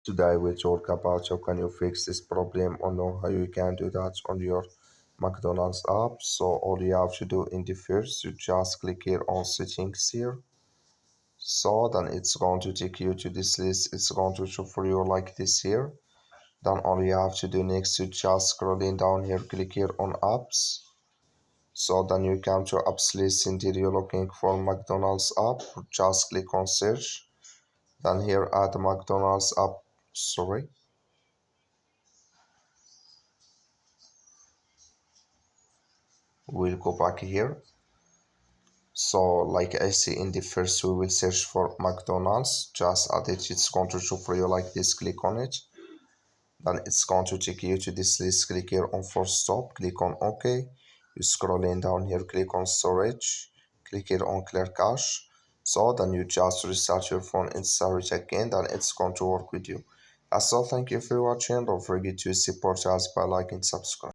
Today we'll talk about how can you fix this problem or know how you can do that on your McDonald's app. So all you have to do in the first, you just click here on settings here. So then it's going to take you to this list. It's going to show for you like this here. Then all you have to do next, you just scrolling down here, click here on apps. So then you come to apps list and here you're looking for McDonald's app. Just click on search. Then here add McDonald's app. Sorry. We'll go back here. So like I see in the first, we will search for McDonald's. Just add it. It's going to show for you like this. Click on it. Then it's going to take you to this list. Click here on force stop. Click on OK. You scrolling down here. Click on storage. Click here on clear cache. So then you just restart your phone and start it again. Then it's going to work with you. That's all. Thank you for watching. Don't forget to support us by liking and subscribe.